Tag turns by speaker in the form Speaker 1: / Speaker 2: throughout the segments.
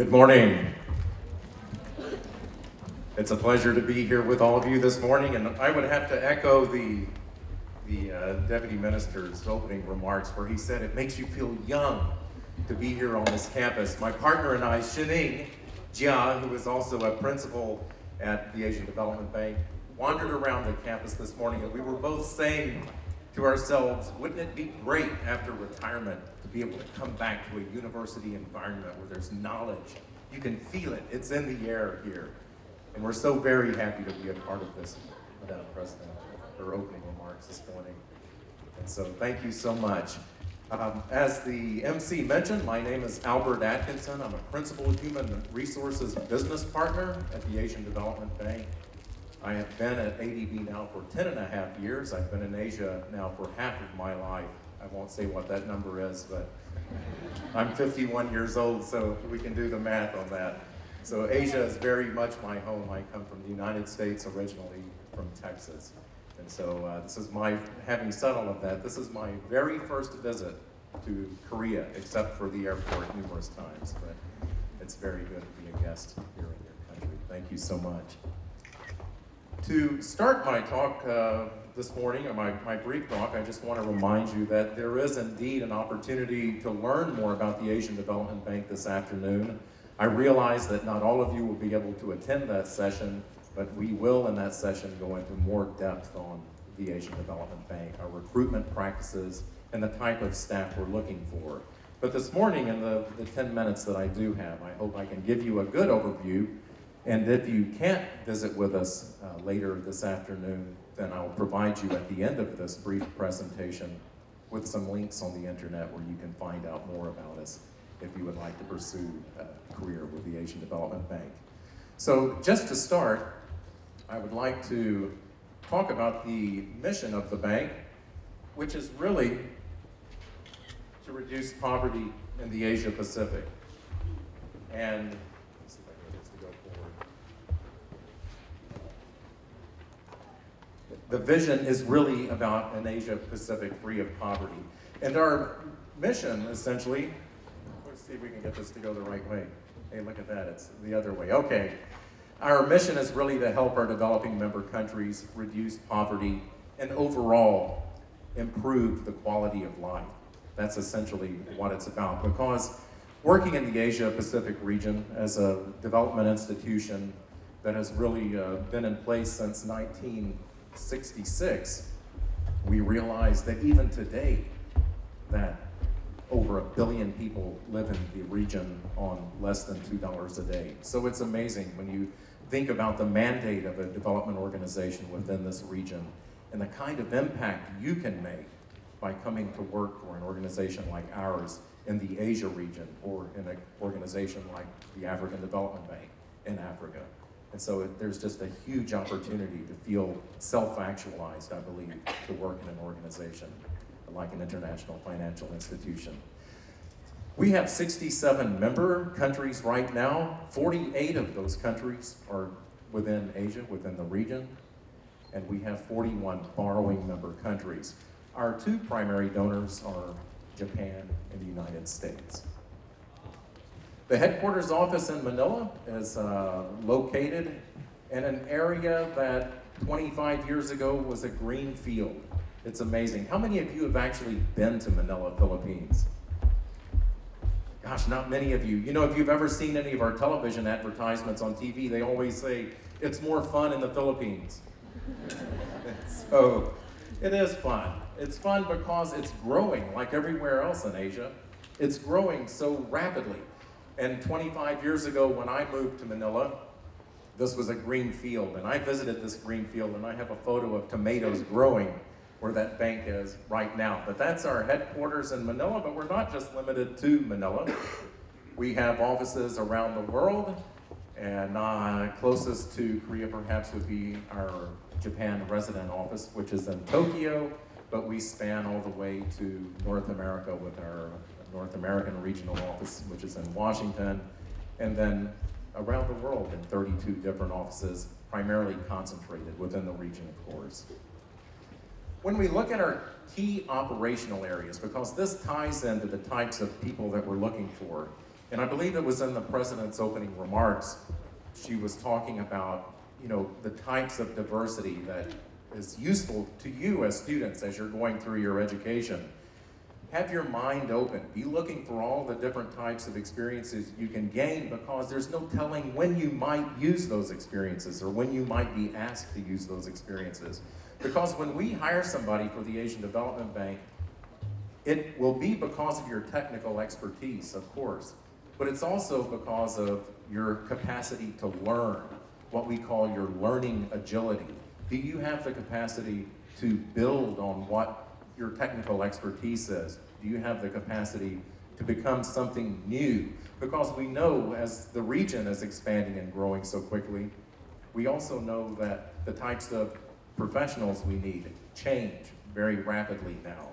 Speaker 1: Good morning. It's a pleasure to be here with all of you this morning, and I would have to echo the Deputy Minister's opening remarks where he said it makes you feel young to be here on this campus. My partner and I, Shining Jia, who is also a principal at the Asian Development Bank, wandered around the campus this morning, and we were both saying to ourselves, wouldn't it be great after retirement to be able to come back to a university environment where there's knowledge? You can feel it, it's in the air here. And we're so very happy to be a part of this, Madam President, her opening remarks this morning. And so thank you so much. As the MC mentioned, my name is Albert Atkinson. I'm a Principal Human Resources Business Partner at the Asian Development Bank. I have been at ADB now for 10.5 years. I've been in Asia now for half of my life. I won't say what that number is, but I'm 51 years old, so we can do the math on that. So Asia is very much my home. I come from the United States, originally from Texas. And so this is my, having said all of that, this is my very first visit to Korea, except for the airport numerous times. But it's very good to be a guest here in your country. Thank you so much. To start my talk this morning, or my brief talk, I just want to remind you that there is indeed an opportunity to learn more about the Asian Development Bank this afternoon. I realize that not all of you will be able to attend that session, but we will in that session go into more depth on the Asian Development Bank, our recruitment practices, and the type of staff we're looking for. But this morning, in the 10 minutes that I do have, I hope I can give you a good overview. And if you can't visit with us later this afternoon, then I'll provide you at the end of this brief presentation with some links on the internet where you can find out more about us if you would like to pursue a career with the Asian Development Bank. So just to start, I would like to talk about the mission of the bank, which is really to reduce poverty in the Asia Pacific. And let's see if I can get this to go forward. The vision is really about an Asia Pacific free of poverty. And our mission, essentially, let's see if we can get this to go the right way. Hey, look at that, it's the other way. Okay. Our mission is really to help our developing member countries reduce poverty and overall improve the quality of life. That's essentially what it's about, because working in the Asia Pacific region as a development institution that has really been in place since 1966, we realize that even today that over 1 billion people live in the region on less than $2 a day. So it's amazing when you think about the mandate of a development organization within this region and the kind of impact you can make by coming to work for an organization like ours in the Asia region or in an organization like the African Development Bank in Africa. And so there's just a huge opportunity to feel self-actualized, I believe, to work in an organization like an international financial institution. We have 67 member countries right now. 48 of those countries are within Asia, within the region, and we have 41 borrowing member countries. Our two primary donors are Japan and the United States. The headquarters office in Manila is located in an area that 25 years ago was a green field. It's amazing. How many of you have actually been to Manila, Philippines? Gosh, not many of you. You know, if you've ever seen any of our television advertisements on TV, they always say, it's more fun in the Philippines. So, it is fun. It's fun because it's growing like everywhere else in Asia. It's growing so rapidly. And 25 years ago when I moved to Manila, this was a green field. And I visited this green field and I have a photo of tomatoes growing where that bank is right now. But that's our headquarters in Manila, but we're not just limited to Manila. We have offices around the world, and closest to Korea perhaps would be our Japan resident office, which is in Tokyo, but we span all the way to North America with our North American regional office, which is in Washington, and then around the world in 32 different offices, primarily concentrated within the region, of course. When we look at our key operational areas, because this ties into the types of people that we're looking for, And I believe it was in the President's opening remarks, she was talking about, the types of diversity that is useful to you as students as you're going through your education. Have your mind open. Be looking for all the different types of experiences you can gain, because there's no telling when you might use those experiences or when you might be asked to use those experiences. Because when we hire somebody for the Asian Development Bank, it will be because of your technical expertise, of course, but it's also because of your capacity to learn, what we call your learning agility. Do you have the capacity to build on what your technical expertise is? Do you have the capacity to become something new? Because we know as the region is expanding and growing so quickly, we also know that the types of professionals we need change very rapidly now.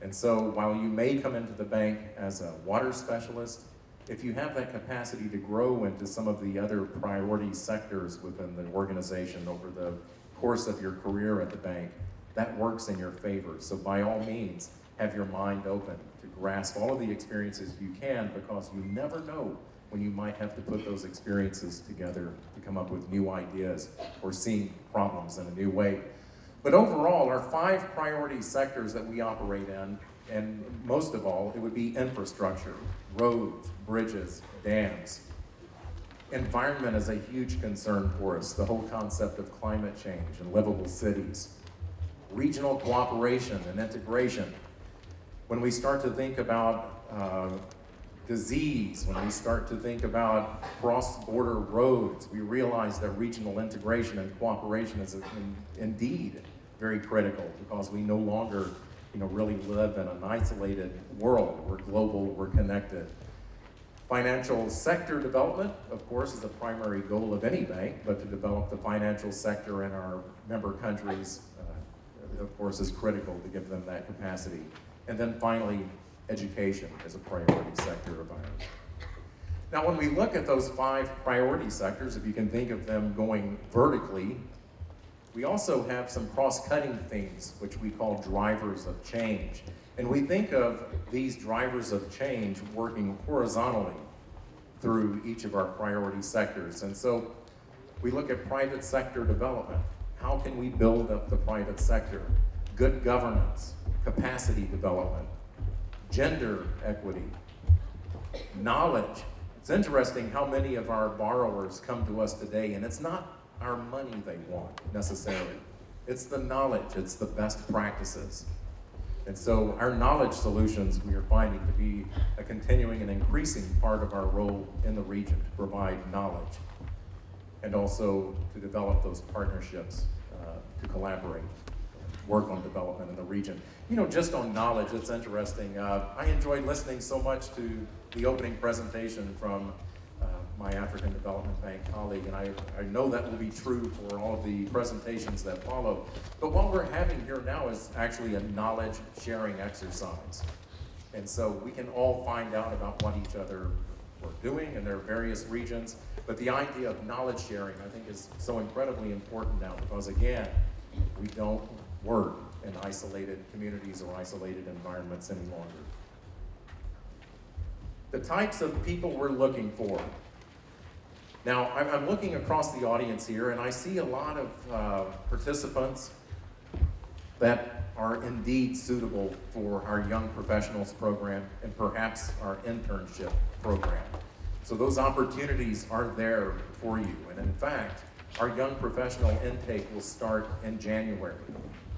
Speaker 1: And so while you may come into the bank as a water specialist, if you have that capacity to grow into some of the other priority sectors within the organization over the course of your career at the bank, that works in your favor. So by all means, have your mind open to grasp all of the experiences you can, because you never know when you might have to put those experiences together to come up with new ideas or seeing problems in a new way. But overall, our 5 priority sectors that we operate in, and most of all, it would be infrastructure, roads, bridges, dams. Environment is a huge concern for us, the whole concept of climate change and livable cities. Regional cooperation and integration. When we start to think about disease, when we start to think about cross-border roads, we realize that regional integration and cooperation is indeed very critical, because we no longer really live in an isolated world. We're global, we're connected. Financial sector development, of course, is a primary goal of any bank, but to develop the financial sector in our member countries, of course, is critical to give them that capacity. And then finally, education is a priority sector of ours. Now, when we look at those 5 priority sectors, if you can think of them going vertically, we also have some cross-cutting themes, which we call drivers of change. And we think of these drivers of change working horizontally through each of our priority sectors. And so we look at private sector development. How can we build up the private sector? Good governance, capacity development, gender equity, knowledge. It's interesting how many of our borrowers come to us today, and it's not our money they want necessarily. It's the knowledge, it's the best practices. And so our knowledge solutions we are finding to be a continuing and increasing part of our role in the region, to provide knowledge and also to develop those partnerships, to collaborate, work on development in the region. Just on knowledge, it's interesting. I enjoyed listening so much to the opening presentation from my African Development Bank colleague, and I know that will be true for all of the presentations that follow. But what we're having here now is actually a knowledge sharing exercise. And so we can all find out about what each other are doing in their various regions. But the idea of knowledge sharing, I think, is so incredibly important now, because again, we don't work in isolated communities or isolated environments any longer. The types of people we're looking for. Now, I'm looking across the audience here, and I see a lot of participants that are indeed suitable for our Young Professionals program and perhaps our internship program. So those opportunities are there for you. And in fact, our Young Professional intake will start in January.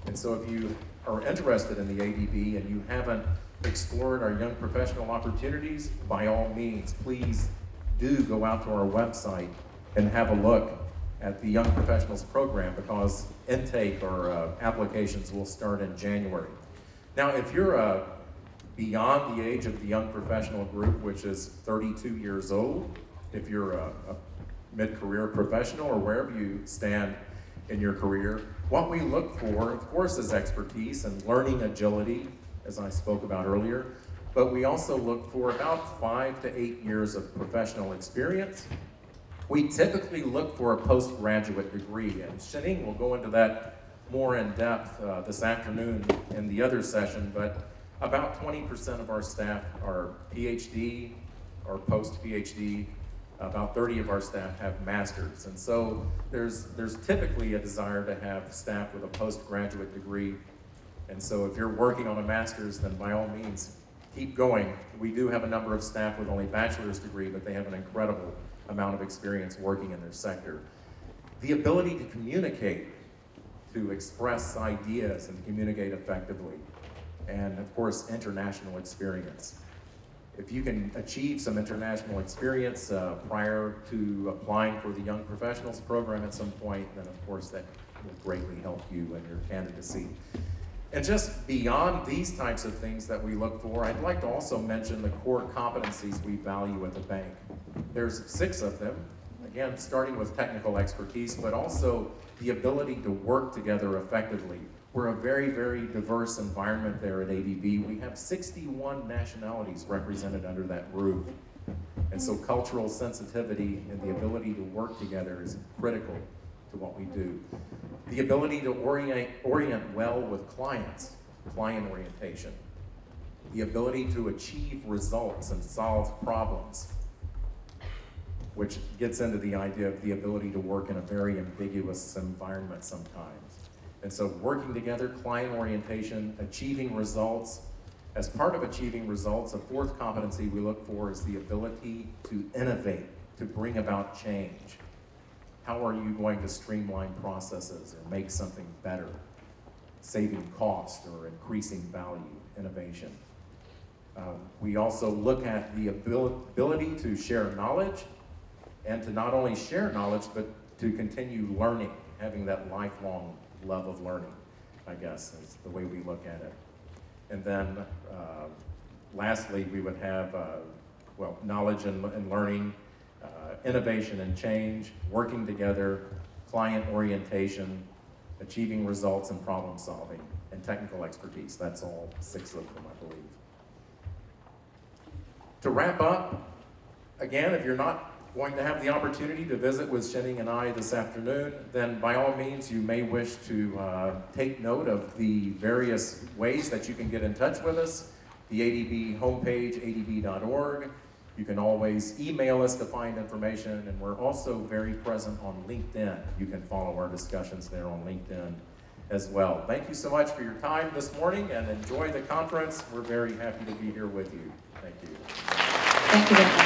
Speaker 1: And so if you are interested in the ADB and you haven't explored our Young Professional opportunities, by all means, please do go out to our website and have a look at the Young Professionals program, because intake or applications will start in January. Now, if you're beyond the age of the Young Professional group, which is 32 years old, if you're a mid-career professional or wherever you stand in your career, what we look for, of course, is expertise and learning agility, as I spoke about earlier. But we also look for about 5 to 8 years of professional experience. We typically look for a postgraduate degree, and Shaning will go into that more in depth this afternoon in the other session, but about 20% of our staff are PhD are post-PhD. About 30 of our staff have masters. And so there's typically a desire to have staff with a postgraduate degree. And so if you're working on a master's, then by all means, keep going. We do have a number of staff with only bachelor's degree, but they have an incredible amount of experience working in their sector. The ability to communicate, to express ideas and communicate effectively, and of course, international experience. If you can achieve some international experience prior to applying for the Young Professionals program at some point, then of course that will greatly help you in your candidacy. And just beyond these types of things that we look for, I'd like to also mention the core competencies we value at the bank. There's 6 of them, again, starting with technical expertise, but also the ability to work together effectively. We're a very, very diverse environment there at ADB. We have 61 nationalities represented under that roof. And so cultural sensitivity and the ability to work together is critical to what we do. The ability to orient well with clients, client orientation. The ability to achieve results and solve problems, which gets into the idea of the ability to work in a very ambiguous environment sometimes. And so working together, client orientation, achieving results. As part of achieving results, a 4th competency we look for is the ability to innovate, to bring about change. How are you going to streamline processes or make something better, saving cost or increasing value, innovation? We also look at the ability to share knowledge, and to not only share knowledge, but to continue learning, having that lifelong love of learning, I guess, is the way we look at it. And then lastly, we would have, well, knowledge and learning, innovation and change, working together, client orientation, achieving results and problem solving, and technical expertise. That's all 6 of them, I believe. To wrap up, again, if you're not going to have the opportunity to visit with Shenning and I this afternoon, then by all means you may wish to take note of the various ways that you can get in touch with us. The ADB homepage, adb.org. You can always email us to find information, and we're also very present on LinkedIn. You can follow our discussions there on LinkedIn as well. Thank you so much for your time this morning, and enjoy the conference. We're very happy to be here with you. Thank you.
Speaker 2: Thank you very much.